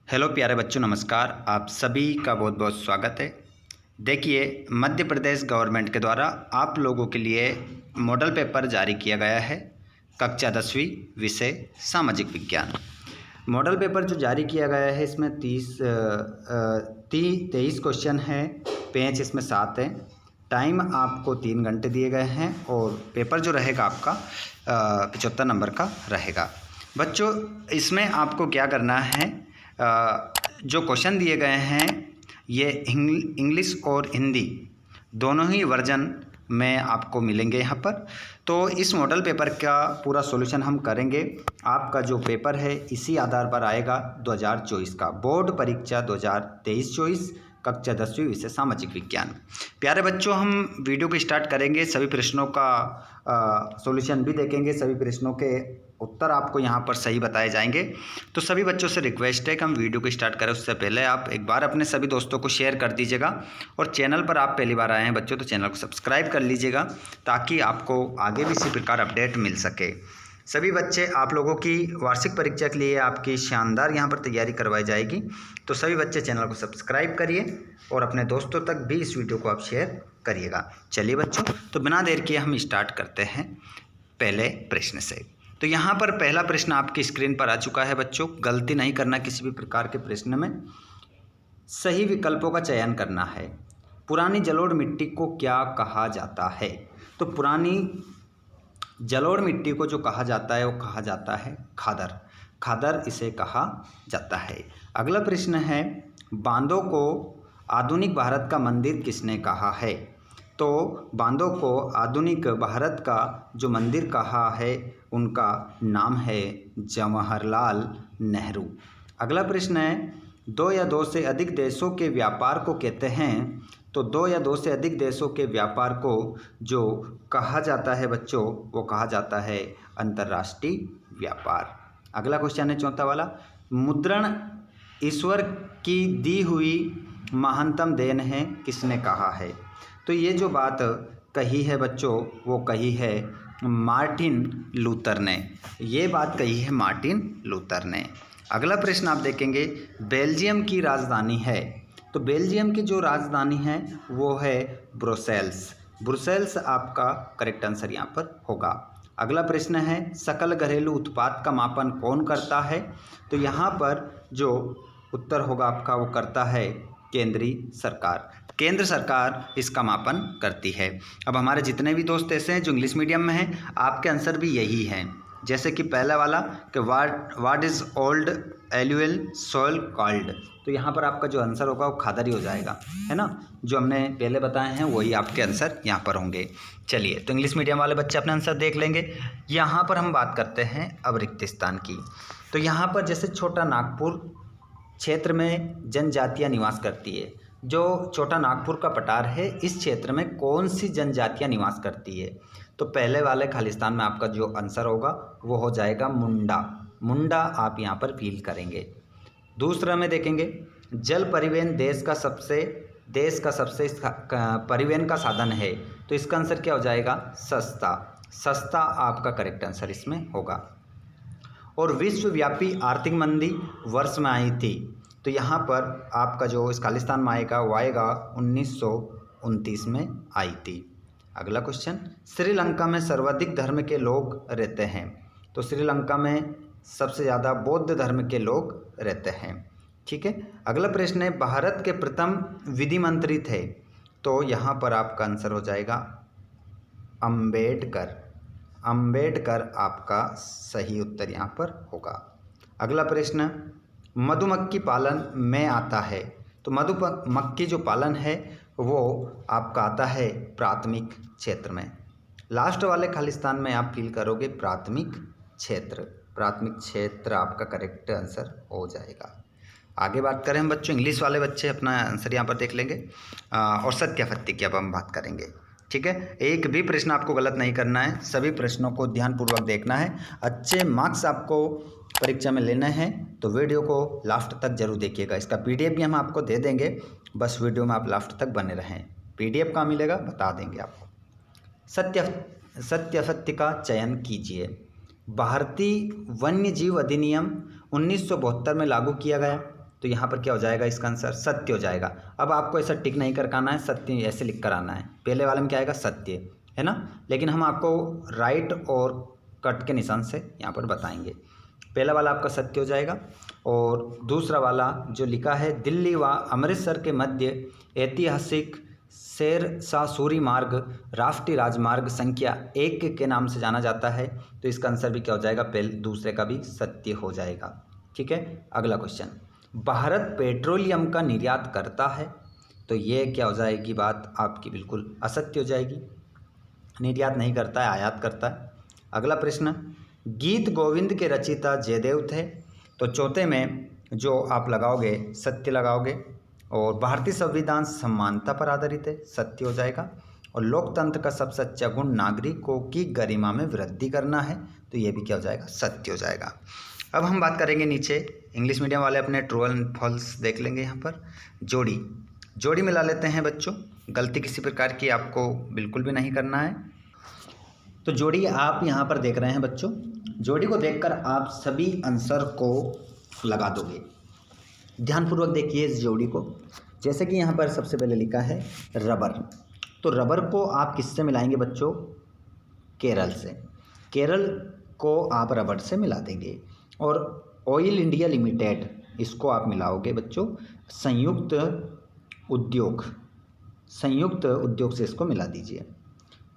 Hello प्यारे बच्चों, नमस्कार। आप सभी का बहुत बहुत स्वागत है। देखिए, मध्य प्रदेश गवर्नमेंट के द्वारा आप लोगों के लिए मॉडल पेपर जारी किया गया है। कक्षा 10वीं विषय सामाजिक विज्ञान मॉडल पेपर जो जारी किया गया है, इसमें 23 क्वेश्चन हैं। पेज इसमें 7 हैं। टाइम आपको 3 घंटे दिए गए हैं और पेपर जो रहेगा आपका 75 नंबर का रहेगा। बच्चों, इसमें आपको क्या करना है, जो क्वेश्चन दिए गए हैं ये इंग्लिश और हिंदी दोनों ही वर्जन में आपको मिलेंगे यहाँ पर। तो इस मॉडल पेपर का पूरा सॉल्यूशन हम करेंगे। आपका जो पेपर है इसी आधार पर आएगा 2024 का बोर्ड परीक्षा 2023-24 कक्षा 10वीं विषय सामाजिक विज्ञान। प्यारे बच्चों, हम वीडियो को स्टार्ट करेंगे। सभी प्रश्नों का सॉल्यूशन भी देखेंगे। सभी प्रश्नों के उत्तर आपको यहाँ पर सही बताए जाएंगे। तो सभी बच्चों से रिक्वेस्ट है कि हम वीडियो को स्टार्ट करें उससे पहले आप एक बार अपने सभी दोस्तों को शेयर कर दीजिएगा। और चैनल पर आप पहली बार आए हैं बच्चों तो चैनल को सब्सक्राइब कर लीजिएगा ताकि आपको आगे भी इसी प्रकार अपडेट मिल सके। सभी बच्चे, आप लोगों की वार्षिक परीक्षा के लिए आपकी शानदार यहाँ पर तैयारी करवाई जाएगी। तो सभी बच्चे चैनल को सब्सक्राइब करिए और अपने दोस्तों तक भी इस वीडियो को आप शेयर करिएगा। चलिए बच्चों, तो बिना देर किए हम स्टार्ट करते हैं पहले प्रश्न से। तो यहाँ पर पहला प्रश्न आपकी स्क्रीन पर आ चुका है बच्चों। गलती नहीं करना किसी भी प्रकार के प्रश्न में, सही विकल्पों का चयन करना है। पुरानी जलोढ़ मिट्टी को क्या कहा जाता है? तो पुरानी जलोढ़ मिट्टी को जो कहा जाता है वो कहा जाता है खादर। खादर इसे कहा जाता है। अगला प्रश्न है, बांदों को आधुनिक भारत का मंदिर किसने कहा है? तो बांदों को आधुनिक भारत का जो मंदिर कहा है उनका नाम है जवाहरलाल नेहरू। अगला प्रश्न है, 2 या 2 से अधिक देशों के व्यापार को कहते हैं? तो 2 या 2 से अधिक देशों के व्यापार को जो कहा जाता है बच्चों वो कहा जाता है अंतर्राष्ट्रीय व्यापार। अगला क्वेश्चन है चौथा वाला, मुद्रण ईश्वर की दी हुई महानतम देन है किसने कहा है? तो ये जो बात कही है बच्चों वो कही है मार्टिन लूथर ने। ये बात कही है मार्टिन लूथर ने। अगला प्रश्न आप देखेंगे, बेल्जियम की राजधानी है? तो बेल्जियम की जो राजधानी है वो है ब्रुसेल्स। ब्रुसेल्स आपका करेक्ट आंसर यहाँ पर होगा। अगला प्रश्न है, सकल घरेलू उत्पाद का मापन कौन करता है? तो यहाँ पर जो उत्तर होगा आपका वो करता है केंद्रीय सरकार। केंद्र सरकार इसका मापन करती है। अब हमारे जितने भी दोस्त ऐसे हैं जो इंग्लिश मीडियम में हैं, आपके आंसर भी यही हैं। जैसे कि पहला वाला कि what is old एल्यूअल soil called? तो यहाँ पर आपका जो आंसर होगा वो खादर ही हो जाएगा, है ना। जो हमने पहले बताए हैं वही आपके आंसर यहाँ पर होंगे। चलिए, तो इंग्लिश मीडियम वाले बच्चे अपने आंसर देख लेंगे। यहाँ पर हम बात करते हैं अब रिक्त स्थान की। तो यहाँ पर जैसे छोटा नागपुर क्षेत्र में जनजातियाँ निवास करती है। जो छोटा नागपुर का पठार है इस क्षेत्र में कौन सी जनजातियाँ निवास करती है? तो पहले वाले खालिस्तान में आपका जो आंसर होगा वो हो जाएगा मुंडा। मुंडा आप यहाँ पर फील करेंगे। दूसरा में देखेंगे, जल परिवहन देश का सबसे परिवहन का साधन है। तो इसका आंसर क्या हो जाएगा? सस्ता। सस्ता आपका करेक्ट आंसर इसमें होगा। और विश्वव्यापी आर्थिक मंदी वर्ष में आई थी। तो यहाँ पर आपका जो इस खालिस्तान में आएगा वो आएगा 1929 में आई थी। अगला क्वेश्चन, श्रीलंका में सर्वाधिक धर्म के लोग रहते हैं? तो श्रीलंका में सबसे ज़्यादा बौद्ध धर्म के लोग रहते हैं। ठीक है। अगला प्रश्न है, भारत के प्रथम विधि मंत्री थे? तो यहाँ पर आपका आंसर हो जाएगा अम्बेडकर। अम्बेडकर आपका सही उत्तर यहाँ पर होगा। अगला प्रश्न, मधुमक्खी पालन में आता है? तो मधुमक्खी जो पालन है वो आपका आता है प्राथमिक क्षेत्र में। लास्ट वाले खालिस्तान में आप फील करोगे प्राथमिक क्षेत्र। प्राथमिक क्षेत्र आपका करेक्ट आंसर हो जाएगा। आगे बात करें हम बच्चों, इंग्लिश वाले बच्चे अपना आंसर यहाँ पर देख लेंगे और सत्यापत्ति की अब हम बात करेंगे। ठीक है। एक भी प्रश्न आपको गलत नहीं करना है, सभी प्रश्नों को ध्यानपूर्वक देखना है। अच्छे मार्क्स आपको परीक्षा में लेना है तो वीडियो को लास्ट तक जरूर देखिएगा। इसका पीडीएफ भी हम आपको दे देंगे, बस वीडियो में आप लास्ट तक बने रहें। पीडीएफ कहाँ मिलेगा बता देंगे आपको। सत्यापत्ति का चयन कीजिए। भारतीय वन्य जीव अधिनियम 1972 में लागू किया गया। तो यहाँ पर क्या हो जाएगा, इसका आंसर सत्य हो जाएगा। अब आपको ऐसा टिक नहीं कर आना है, सत्य ऐसे लिख कर आना है। पहले वाले में क्या आएगा, सत्य, है ना, लेकिन हम आपको राइट और कट के निशान से यहाँ पर बताएंगे। पहला वाला आपका सत्य हो जाएगा, और दूसरा वाला जो लिखा है, दिल्ली व अमृतसर के मध्य ऐतिहासिक शेर शाह सूरी मार्ग राष्ट्रीय राजमार्ग संख्या 1 के नाम से जाना जाता है, तो इसका आंसर भी क्या हो जाएगा, पहले दूसरे का भी सत्य हो जाएगा। ठीक है, अगला क्वेश्चन, भारत पेट्रोलियम का निर्यात करता है, तो ये क्या हो जाएगी, बात आपकी बिल्कुल असत्य हो जाएगी। निर्यात नहीं करता है, आयात करता है। अगला प्रश्न, गीत गोविंद के रचयिता जयदेव थे, तो चौथे में जो आप लगाओगे सत्य लगाओगे। और भारतीय संविधान समानता पर आधारित है, सत्य हो जाएगा। और लोकतंत्र का सबसे अच्छा गुण नागरिकों की गरिमा में वृद्धि करना है, तो ये भी क्या हो जाएगा, सत्य हो जाएगा। अब हम बात करेंगे नीचे, इंग्लिश मीडियम वाले अपने ट्रू एंड फॉल्स देख लेंगे। यहाँ पर जोड़ी मिला लेते हैं बच्चों, गलती किसी प्रकार की आपको बिल्कुल भी नहीं करना है। तो जोड़ी आप यहाँ पर देख रहे हैं बच्चों, जोड़ी को देखकर आप सभी आंसर को लगा दोगे। ध्यानपूर्वक देखिए इस जोड़ी को। जैसे कि यहाँ पर सबसे पहले लिखा है रबर, तो रबर को आप किससे मिलाएंगे बच्चों, केरल से। केरल को आप रबर से मिला देंगे। और ऑयल इंडिया लिमिटेड, इसको आप मिलाओगे बच्चों संयुक्त उद्योग से इसको मिला दीजिए।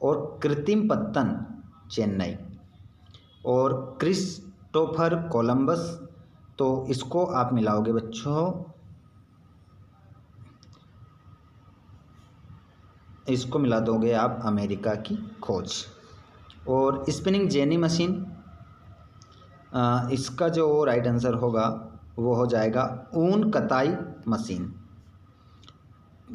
और कृत्रिम पत्तन चेन्नई, और क्रिस्टोफर कोलंबस, तो इसको आप मिलाओगे बच्चों, इसको मिला दोगे आप अमेरिका की खोज। और स्पिनिंग जेनी मशीन, इसका जो राइट आंसर होगा वो हो जाएगा ऊन कताई मशीन।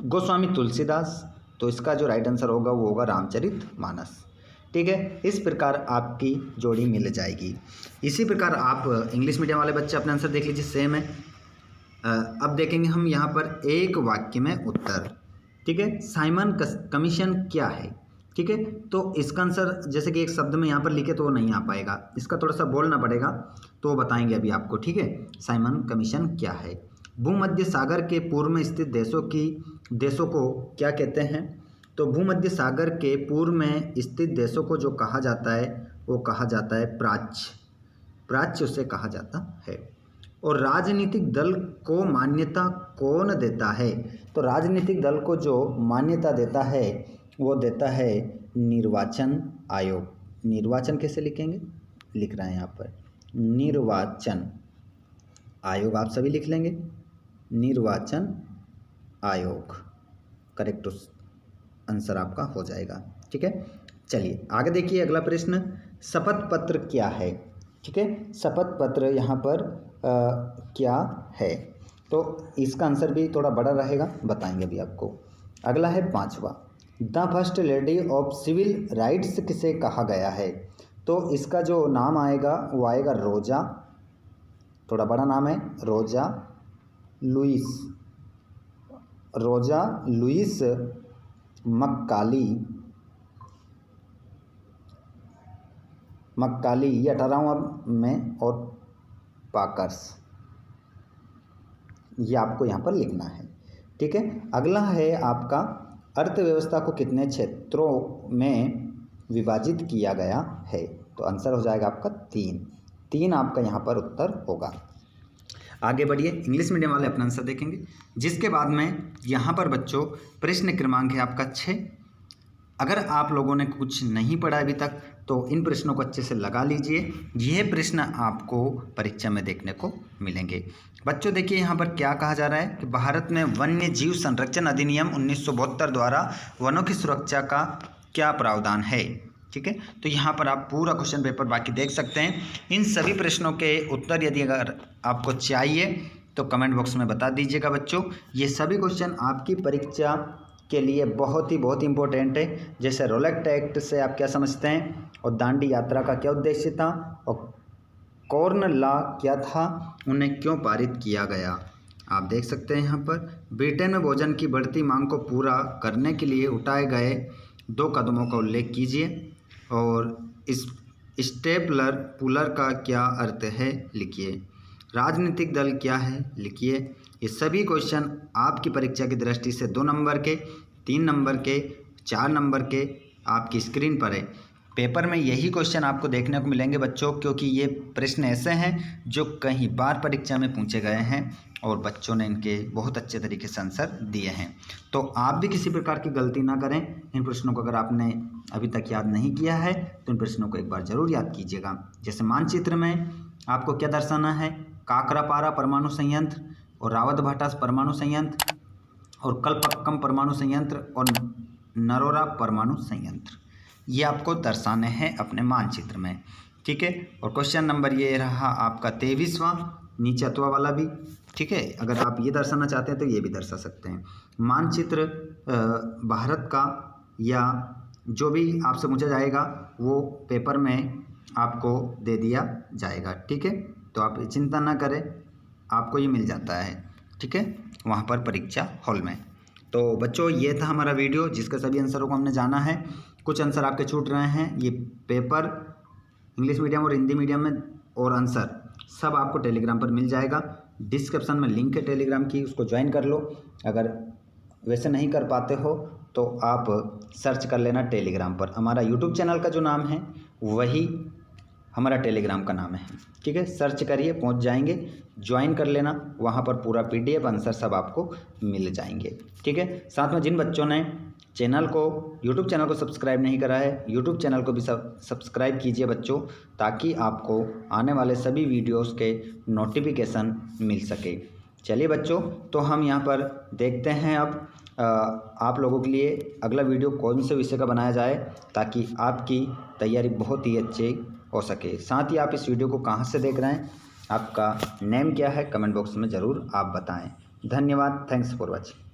गोस्वामी तुलसीदास, तो इसका जो राइट आंसर होगा वो होगा रामचरितमानस। ठीक है, इस प्रकार आपकी जोड़ी मिल जाएगी। इसी प्रकार आप इंग्लिश मीडियम वाले बच्चे अपने आंसर देख लीजिए, सेम है। अब देखेंगे हम यहाँ पर एक वाक्य में उत्तर। ठीक है, साइमन कमीशन क्या है। ठीक है, तो इसका आंसर जैसे कि एक शब्द में यहाँ पर लिखे तो वो नहीं आ पाएगा, इसका थोड़ा सा बोलना पड़ेगा, तो वो बताएंगे अभी आपको। ठीक है, साइमन कमीशन क्या है। भूमध्य सागर के पूर्व में स्थित देशों को क्या कहते हैं, तो भूमध्य सागर के पूर्व में स्थित देशों को जो कहा जाता है वो कहा जाता है प्राच्य उसे कहा जाता है। और राजनीतिक दल को मान्यता कौन देता है, तो राजनीतिक दल को जो मान्यता देता है वो देता है निर्वाचन आयोग। निर्वाचन कैसे लिखेंगे, लिख रहे हैं यहाँ पर निर्वाचन आयोग, आप सभी लिख लेंगे निर्वाचन आयोग, करेक्ट आंसर आपका हो जाएगा। ठीक है, चलिए आगे देखिए अगला प्रश्न, शपथ पत्र क्या है। ठीक है, शपथ पत्र यहाँ पर क्या है, तो इसका आंसर भी थोड़ा बड़ा रहेगा, बताएंगे अभी आपको। अगला है 5वां, the first lady of civil rights किसे कहा गया है, तो इसका जो नाम आएगा वो आएगा रोजा, थोड़ा बड़ा नाम है, रोजा लुइस मक्काली, ये 18वां में, और पाकर्स, ये आपको यहाँ पर लिखना है। ठीक है, अगला है आपका अर्थव्यवस्था को कितने क्षेत्रों में विभाजित किया गया है, तो आंसर हो जाएगा आपका 3 आपका यहाँ पर उत्तर होगा। आगे बढ़िए, इंग्लिश मीडियम वाले अपना आंसर देखेंगे, जिसके बाद में यहाँ पर बच्चों प्रश्न क्रमांक है आपका 6। अगर आप लोगों ने कुछ नहीं पढ़ा अभी तक तो इन प्रश्नों को अच्छे से लगा लीजिए, यह प्रश्न आपको परीक्षा में देखने को मिलेंगे। बच्चों देखिए यहाँ पर क्या कहा जा रहा है कि भारत में वन्य जीव संरक्षण अधिनियम 1972 द्वारा वनों की सुरक्षा का क्या प्रावधान है। ठीक है, तो यहाँ पर आप पूरा क्वेश्चन पेपर बाकी देख सकते हैं। इन सभी प्रश्नों के उत्तर यदि अगर आपको चाहिए तो कमेंट बॉक्स में बता दीजिएगा बच्चों। ये सभी क्वेश्चन आपकी परीक्षा के लिए बहुत ही इंपॉर्टेंट है। जैसे रोलेक्ट एक्ट से आप क्या समझते हैं, और दांडी यात्रा का क्या उद्देश्य था, और कॉर्न लॉ क्या था, उन्हें क्यों पारित किया गया, आप देख सकते हैं। यहाँ पर ब्रिटेन में भोजन की बढ़ती मांग को पूरा करने के लिए उठाए गए 2 कदमों का उल्लेख कीजिए, और इस स्टेपलर पुलर का क्या अर्थ है लिखिए। राजनीतिक दल क्या है लिखिए। ये सभी क्वेश्चन आपकी परीक्षा की दृष्टि से 2 नंबर के, 3 नंबर के, 4 नंबर के आपकी स्क्रीन पर है। पेपर में यही क्वेश्चन आपको देखने को मिलेंगे बच्चों, क्योंकि ये प्रश्न ऐसे हैं जो कई बार परीक्षा में पूछे गए हैं और बच्चों ने इनके बहुत अच्छे तरीके से आंसर दिए हैं। तो आप भी किसी प्रकार की गलती ना करें। इन प्रश्नों को अगर आपने अभी तक याद नहीं किया है तो इन प्रश्नों को एक बार ज़रूर याद कीजिएगा। जैसे मानचित्र में आपको क्या दर्शाना है, काकरापारा परमाणु संयंत्र और रावतभाटा परमाणु संयंत्र और कलपक्कम परमाणु संयंत्र और नरोरा परमाणु संयंत्र, ये आपको दर्शाने हैं अपने मानचित्र में। ठीक है। और क्वेश्चन नंबर ये रहा आपका 23वां, नीचे अथवा वाला भी। ठीक है। अगर आप ये दर्शाना चाहते हैं तो ये भी दर्शा सकते हैं। मानचित्र भारत का या जो भी आपसे पूछा जाएगा वो पेपर में आपको दे दिया जाएगा। ठीक है। तो आप चिंता ना करें, आपको ये मिल जाता है। ठीक है, वहाँ पर परीक्षा हॉल में। तो बच्चों ये था हमारा वीडियो जिसके सभी आंसरों को हमने जाना है। कुछ आंसर आपके छूट रहे हैं। ये पेपर इंग्लिश मीडियम और हिंदी मीडियम में और आंसर सब आपको टेलीग्राम पर मिल जाएगा। डिस्क्रिप्शन में लिंक है टेलीग्राम की, उसको ज्वाइन कर लो। अगर वैसे नहीं कर पाते हो तो आप सर्च कर लेना टेलीग्राम पर। हमारा यूट्यूब चैनल का जो नाम है वही हमारा टेलीग्राम का नाम है। ठीक है, सर्च करिए, पहुंच जाएंगे, ज्वाइन कर लेना। वहाँ पर पूरा PDF आंसर सब आपको मिल जाएंगे। ठीक है। साथ में जिन बच्चों ने यूट्यूब चैनल को सब्सक्राइब नहीं करा है, यूट्यूब चैनल को भी सब्सक्राइब कीजिए बच्चों, ताकि आपको आने वाले सभी वीडियोस के नोटिफिकेशन मिल सके। चलिए बच्चों, तो हम यहाँ पर देखते हैं अब आप लोगों के लिए अगला वीडियो कौन से विषय का बनाया जाए, ताकि आपकी तैयारी बहुत ही अच्छी हो सके। साथ ही आप इस वीडियो को कहाँ से देख रहे हैं, आपका नेम क्या है, कमेंट बॉक्स में ज़रूर आप बताएं। धन्यवाद। Thanks for watching.